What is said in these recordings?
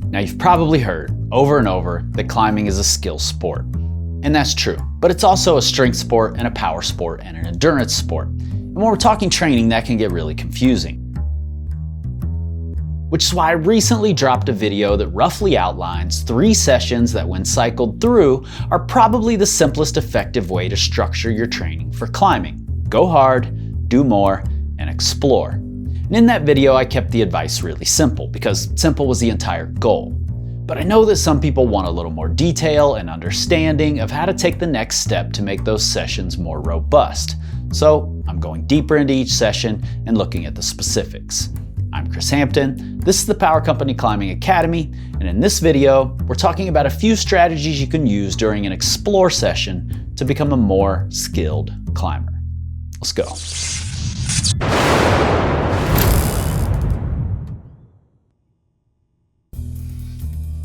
Now, you've probably heard over and over that climbing is a skill sport. And that's true, but it's also a strength sport and a power sport and an endurance sport. And when we're talking training, that can get really confusing. Which is why I recently dropped a video that roughly outlines 3 sessions that, when cycled through, are probably the simplest effective way to structure your training for climbing. Go hard, do more, and explore. And in that video, I kept the advice really simple, because simple was the entire goal. But I know that some people want a little more detail and understanding of how to take the next step to make those sessions more robust. So I'm going deeper into each session and looking at the specifics. I'm Chris Hampton, this is the Power Company Climbing Academy, and in this video, we're talking about a few strategies you can use during an explore session to become a more skilled climber. Let's go.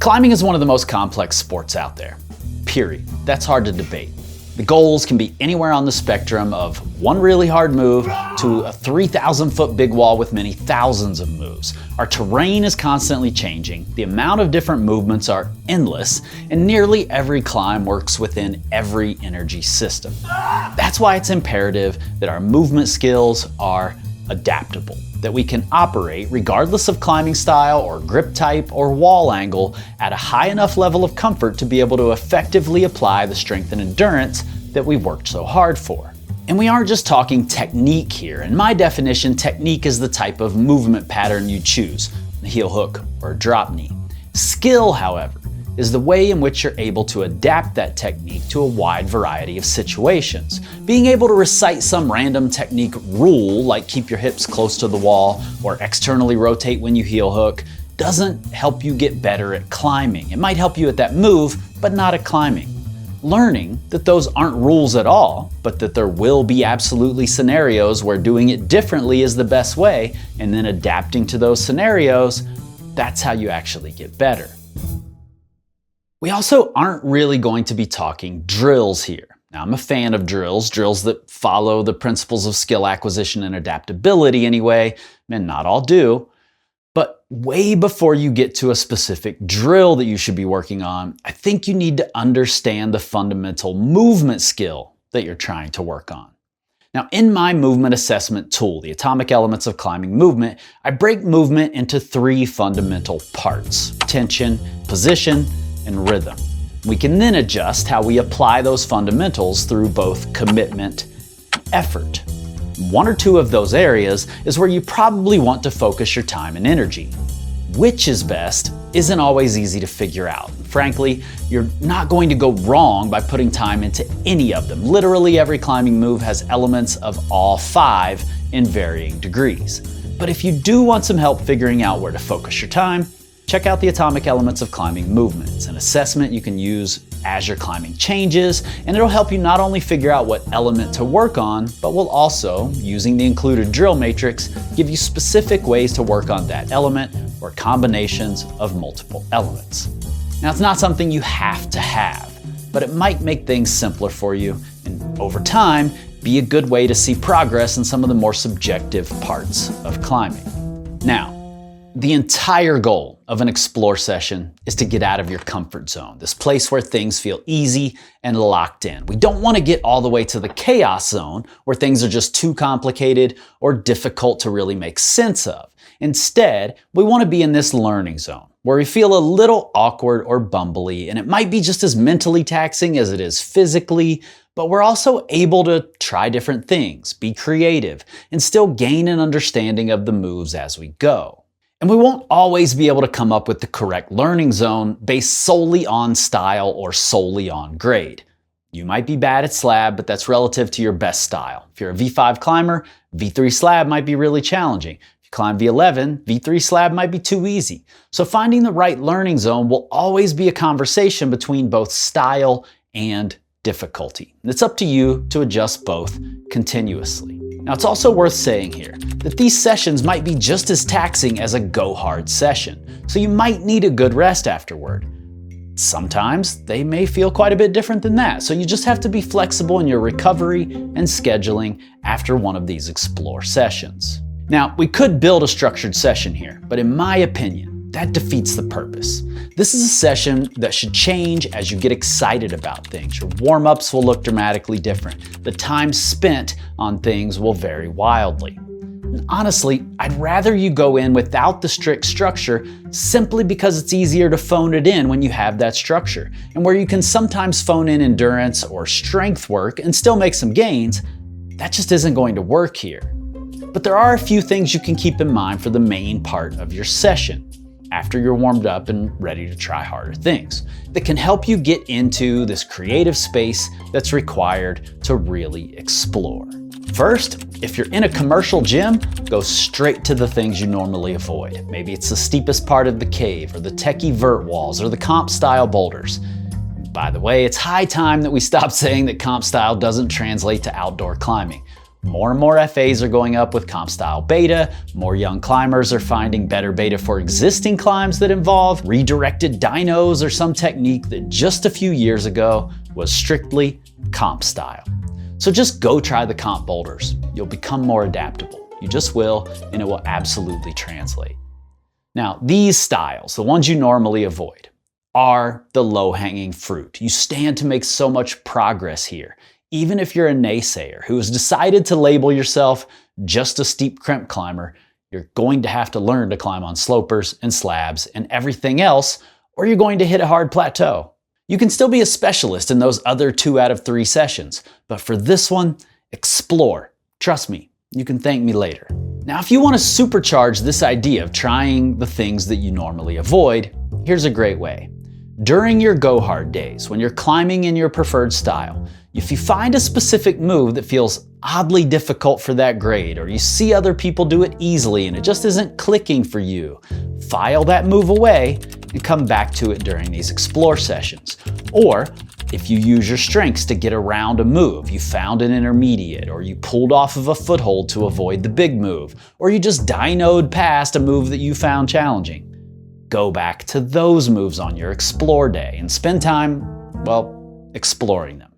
Climbing is one of the most complex sports out there, period. That's hard to debate. The goals can be anywhere on the spectrum of one really hard move to a 3,000-foot big wall with many thousands of moves. Our terrain is constantly changing, the amount of different movements are endless, and nearly every climb works within every energy system. That's why it's imperative that our movement skills are adaptable, that we can operate regardless of climbing style or grip type or wall angle at a high enough level of comfort to be able to effectively apply the strength and endurance that we've worked so hard for. And we aren't just talking technique here. In my definition, technique is the type of movement pattern you choose, a heel hook or a drop knee. Skill, however, is the way in which you're able to adapt that technique to a wide variety of situations. Being able to recite some random technique rule, like keep your hips close to the wall or externally rotate when you heel hook, doesn't help you get better at climbing. It might help you at that move, but not at climbing. Learning that those aren't rules at all, but that there will be absolutely scenarios where doing it differently is the best way, and then adapting to those scenarios, that's how you actually get better. We also aren't really going to be talking drills here. Now, I'm a fan of drills that follow the principles of skill acquisition and adaptability anyway, and not all do. But way before you get to a specific drill that you should be working on, I think you need to understand the fundamental movement skill that you're trying to work on. Now, in my movement assessment tool, the Atomic Elements of Climbing Movement, I break movement into 3 fundamental parts: tension, position, and rhythm. We can then adjust how we apply those fundamentals through both commitment and effort. 1 or 2 of those areas is where you probably want to focus your time and energy. Which is best isn't always easy to figure out. Frankly, you're not going to go wrong by putting time into any of them. Literally every climbing move has elements of all 5 in varying degrees. But if you do want some help figuring out where to focus your time, check out the Atomic Elements of Climbing Movement. It's an assessment you can use as your climbing changes, and it'll help you not only figure out what element to work on, but will also, using the included drill matrix, give you specific ways to work on that element or combinations of multiple elements. Now, it's not something you have to have, but it might make things simpler for you, and over time, be a good way to see progress in some of the more subjective parts of climbing. Now, the entire goal of an explore session is to get out of your comfort zone, this place where things feel easy and locked in. We don't want to get all the way to the chaos zone where things are just too complicated or difficult to really make sense of. Instead, we want to be in this learning zone where we feel a little awkward or bumbly, and it might be just as mentally taxing as it is physically, but we're also able to try different things, be creative, and still gain an understanding of the moves as we go. And we won't always be able to come up with the correct learning zone based solely on style or solely on grade. You might be bad at slab, but that's relative to your best style. If you're a V5 climber, V3 slab might be really challenging. If you climb V11, V3 slab might be too easy. So finding the right learning zone will always be a conversation between both style and difficulty. And it's up to you to adjust both continuously. Now, it's also worth saying here that these sessions might be just as taxing as a go hard session, so you might need a good rest afterward. Sometimes they may feel quite a bit different than that, so you just have to be flexible in your recovery and scheduling after one of these explore sessions. Now, we could build a structured session here, but in my opinion, that defeats the purpose. This is a session that should change as you get excited about things. Your warm-ups will look dramatically different. The time spent on things will vary wildly. And honestly, I'd rather you go in without the strict structure simply because it's easier to phone it in when you have that structure. And where you can sometimes phone in endurance or strength work and still make some gains, that just isn't going to work here. But there are a few things you can keep in mind for the main part of your session, after you're warmed up and ready to try harder things, that can help you get into this creative space that's required to really explore. First, if you're in a commercial gym, go straight to the things you normally avoid. Maybe it's the steepest part of the cave, or the techie vert walls, or the comp style boulders. By the way, it's high time that we stop saying that comp style doesn't translate to outdoor climbing. More and more FAs are going up with comp style beta, more young climbers are finding better beta for existing climbs that involve redirected dynos or some technique that just a few years ago was strictly comp style. So just go try the comp boulders. You'll become more adaptable. You just will, and it will absolutely translate. Now, these styles, the ones you normally avoid, are the low-hanging fruit. You stand to make so much progress here. Even if you're a naysayer who has decided to label yourself just a steep crimp climber, you're going to have to learn to climb on slopers and slabs and everything else, or you're going to hit a hard plateau. You can still be a specialist in those other 2 out of 3 sessions, but for this one, explore. Trust me, you can thank me later. Now, if you want to supercharge this idea of trying the things that you normally avoid, here's a great way. During your go hard days, when you're climbing in your preferred style, if you find a specific move that feels oddly difficult for that grade, or you see other people do it easily and it just isn't clicking for you, file that move away and come back to it during these explore sessions. Or if you use your strengths to get around a move, you found an intermediate, or you pulled off of a foothold to avoid the big move, or you just dynoed past a move that you found challenging, go back to those moves on your explore day and spend time, well, exploring them.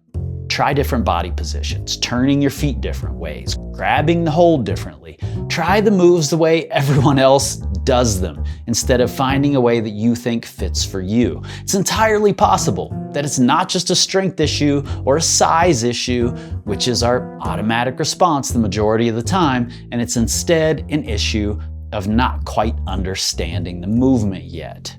Try different body positions, turning your feet different ways, grabbing the hold differently. Try the moves the way everyone else does them, instead of finding a way that you think fits for you. It's entirely possible that it's not just a strength issue or a size issue, which is our automatic response the majority of the time, and it's instead an issue of not quite understanding the movement yet.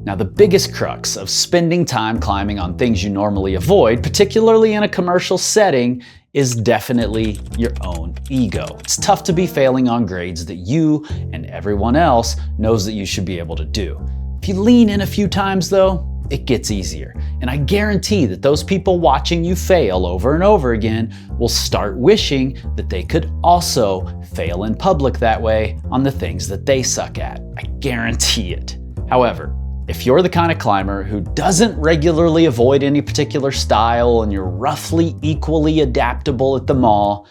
Now, the biggest crux of spending time climbing on things you normally avoid, particularly in a commercial setting, is definitely your own ego. It's tough to be failing on grades that you and everyone else knows that you should be able to do. If you lean in a few times though, it gets easier. And I guarantee that those people watching you fail over and over again will start wishing that they could also fail in public that way on the things that they suck at. I guarantee it. However, if you're the kind of climber who doesn't regularly avoid any particular style and you're roughly equally adaptable at them all,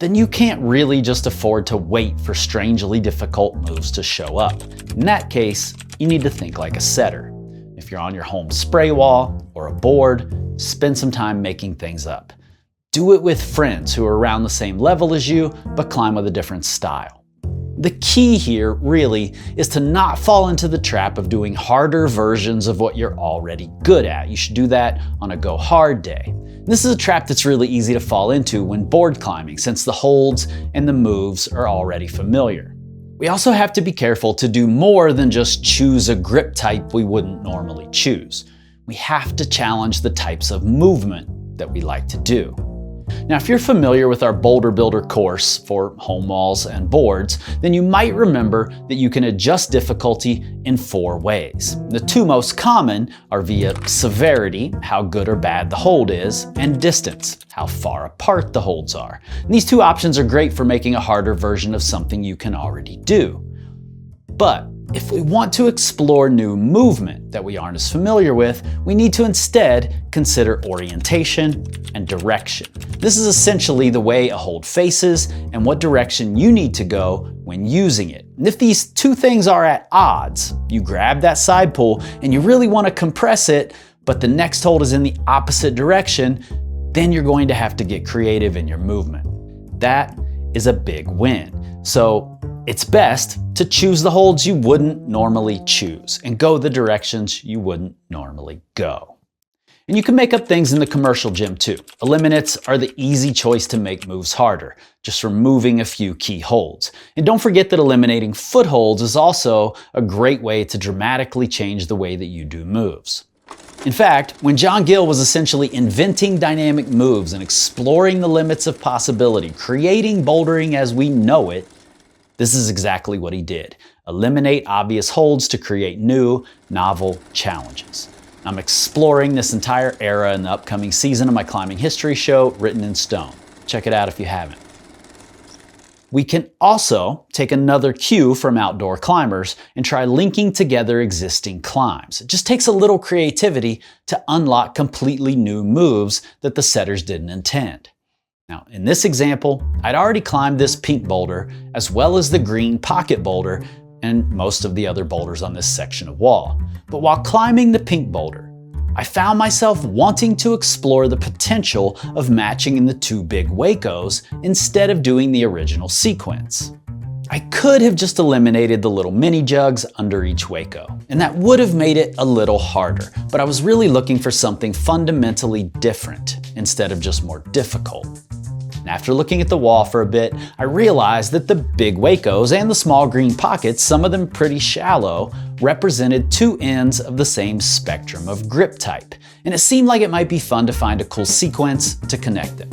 then you can't really just afford to wait for strangely difficult moves to show up. In that case, you need to think like a setter. If you're on your home spray wall or a board, spend some time making things up. Do it with friends who are around the same level as you, but climb with a different style. The key here really is to not fall into the trap of doing harder versions of what you're already good at. You should do that on a go hard day. This is a trap that's really easy to fall into when board climbing, since the holds and the moves are already familiar. We also have to be careful to do more than just choose a grip type we wouldn't normally choose. We have to challenge the types of movement that we like to do. Now, if you're familiar with our Boulder Builder course for home walls and boards, then you might remember that you can adjust difficulty in 4 ways. The 2 most common are via severity, how good or bad the hold is, and distance, how far apart the holds are. And these 2 options are great for making a harder version of something you can already do. But if we want to explore new movement that we aren't as familiar with, we need to instead consider orientation and direction. This is essentially the way a hold faces and what direction you need to go when using it. And if these 2 things are at odds, you grab that side pull and you really want to compress it, but the next hold is in the opposite direction, then you're going to have to get creative in your movement. That is a big win. So It's best to choose the holds you wouldn't normally choose and go the directions you wouldn't normally go. And you can make up things in the commercial gym too. Eliminates are the easy choice to make moves harder, just removing a few key holds. And don't forget that eliminating footholds is also a great way to dramatically change the way that you do moves. In fact, when John Gill was essentially inventing dynamic moves and exploring the limits of possibility, creating bouldering as we know it, this is exactly what he did. Eliminate obvious holds to create new, novel challenges. I'm exploring this entire era in the upcoming season of my climbing history show, Written in Stone. Check it out if you haven't. We can also take another cue from outdoor climbers and try linking together existing climbs. It just takes a little creativity to unlock completely new moves that the setters didn't intend. Now, in this example, I'd already climbed this pink boulder as well as the green pocket boulder and most of the other boulders on this section of wall. But while climbing the pink boulder, I found myself wanting to explore the potential of matching in the two big Wacos instead of doing the original sequence. I could have just eliminated the little mini jugs under each Waco, and that would have made it a little harder, but I was really looking for something fundamentally different instead of just more difficult. And after looking at the wall for a bit, I realized that the big Wacos and the small green pockets, some of them pretty shallow, represented two ends of the same spectrum of grip type, and it seemed like it might be fun to find a cool sequence to connect them.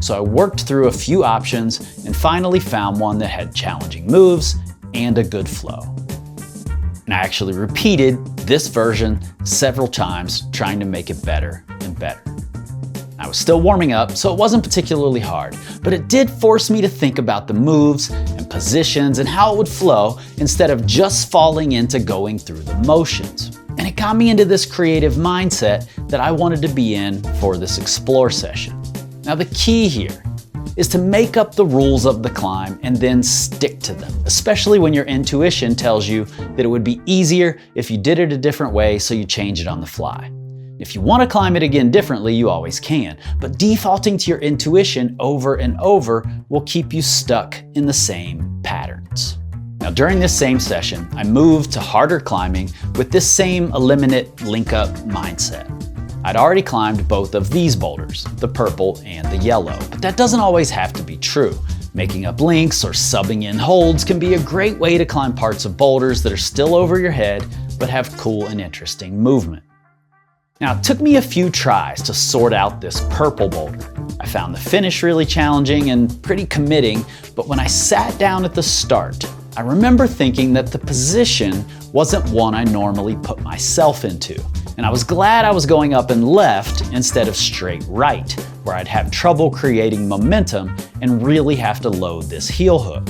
So I worked through a few options and finally found one that had challenging moves and a good flow. And I actually repeated this version several times, trying to make it better and better. I was still warming up, so it wasn't particularly hard, but it did force me to think about the moves and positions and how it would flow instead of just falling into going through the motions. And it got me into this creative mindset that I wanted to be in for this explore session. Now the key here is to make up the rules of the climb and then stick to them, especially when your intuition tells you that it would be easier if you did it a different way, so you change it on the fly. If you want to climb it again differently, you always can, but defaulting to your intuition over and over will keep you stuck in the same patterns. Now during this same session, I moved to harder climbing with this same eliminate link up mindset. I'd already climbed both of these boulders, the purple and the yellow, but that doesn't always have to be true. Making up links or subbing in holds can be a great way to climb parts of boulders that are still over your head, but have cool and interesting movement. Now, it took me a few tries to sort out this purple boulder. I found the finish really challenging and pretty committing, but when I sat down at the start, I remember thinking that the position wasn't one I normally put myself into, and I was glad I was going up and left instead of straight right, where I'd have trouble creating momentum and really have to load this heel hook.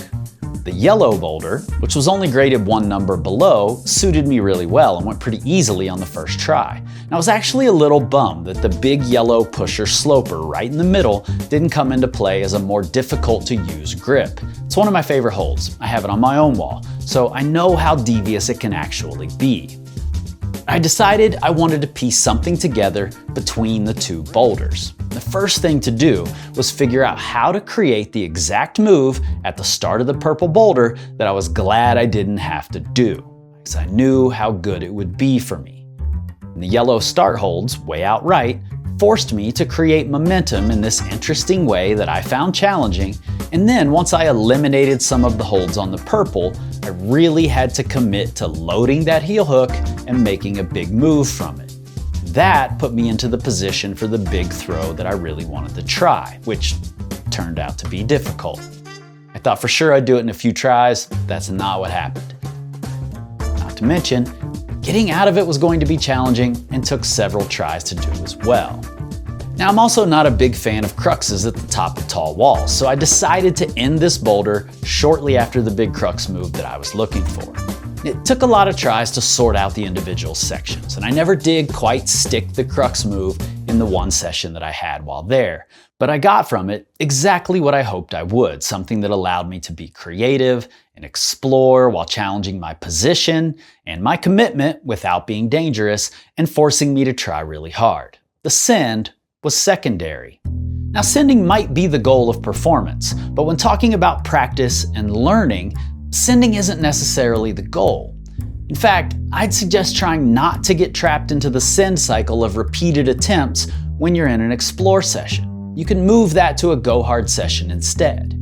The yellow boulder, which was only graded one number below, suited me really well and went pretty easily on the first try. And I was actually a little bummed that the big yellow pusher sloper right in the middle didn't come into play as a more difficult to use grip. It's one of my favorite holds. I have it on my own wall, so I know how devious it can actually be. I decided I wanted to piece something together between the two boulders. The first thing to do was figure out how to create the exact move at the start of the purple boulder that I was glad I didn't have to do, because I knew how good it would be for me. And the yellow start holds, way out right, forced me to create momentum in this interesting way that I found challenging, and then once I eliminated some of the holds on the purple, I really had to commit to loading that heel hook and making a big move from it. That put me into the position for the big throw that I really wanted to try, which turned out to be difficult. I thought for sure I'd do it in a few tries. That's not what happened. Not to mention, getting out of it was going to be challenging and took several tries to do as well. Now, I'm also not a big fan of cruxes at the top of tall walls, so I decided to end this boulder shortly after the big crux move that I was looking for. It took a lot of tries to sort out the individual sections, and I never did quite stick the crux move in the one session that I had while there, but I got from it exactly what I hoped I would, something that allowed me to be creative and explore while challenging my position and my commitment without being dangerous and forcing me to try really hard. The send was secondary. Now, sending might be the goal of performance, but when talking about practice and learning, Sending isn't necessarily the goal. In fact, I'd suggest trying not to get trapped into the send cycle of repeated attempts when you're in an explore session. You can move that to a go hard session instead.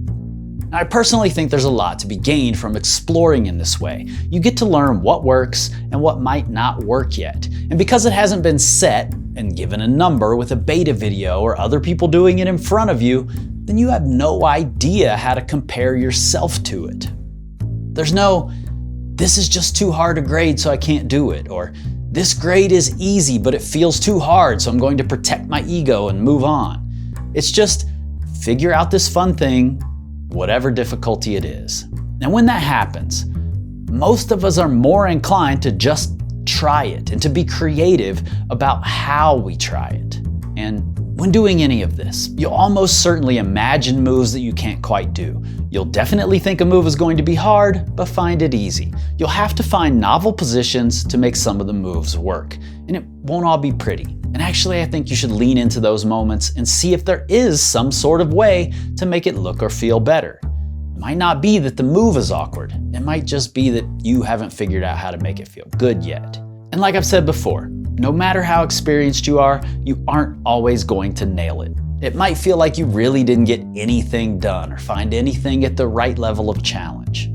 Now, I personally think there's a lot to be gained from exploring in this way. You get to learn what works and what might not work yet. And because it hasn't been set and given a number with a beta video or other people doing it in front of you, then you have no idea how to compare yourself to it. There's no, this is just too hard a grade so I can't do it, or this grade is easy but it feels too hard so I'm going to protect my ego and move on. It's just figure out this fun thing, whatever difficulty it is. And when that happens, most of us are more inclined to just try it and to be creative about how we try it. And when doing any of this, you'll almost certainly imagine moves that you can't quite do. You'll definitely think a move is going to be hard, but find it easy. You'll have to find novel positions to make some of the moves work, and it won't all be pretty. And actually, I think you should lean into those moments and see if there is some sort of way to make it look or feel better. It might not be that the move is awkward. It might just be that you haven't figured out how to make it feel good yet. And like I've said before, no matter how experienced you aren't always going to nail it. It might feel like you really didn't get anything done or find anything at the right level of challenge.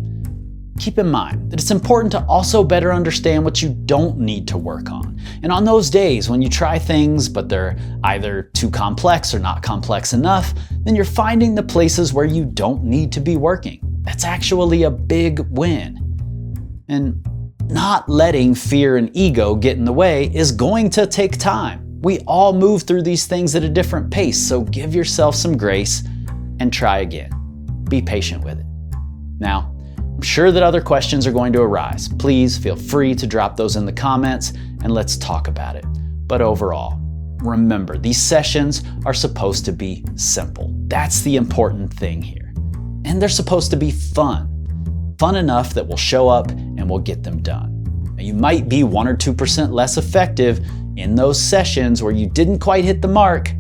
Keep in mind that it's important to also better understand what you don't need to work on. And on those days when you try things but they're either too complex or not complex enough, then you're finding the places where you don't need to be working. That's actually a big win. And not letting fear and ego get in the way is going to take time. We all move through these things at a different pace, so give yourself some grace and try again. Be patient with it. Now, I'm sure that other questions are going to arise. Please feel free to drop those in the comments and let's talk about it. But overall, remember, these sessions are supposed to be simple. That's the important thing here. And they're supposed to be fun. Fun enough that we'll show up and we'll get them done. Now, you might be 1 or 2% less effective in those sessions where you didn't quite hit the mark,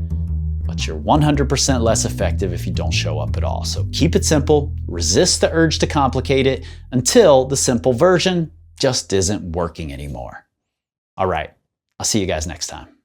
but you're 100% less effective if you don't show up at all. So keep it simple, resist the urge to complicate it until the simple version just isn't working anymore. All right, I'll see you guys next time.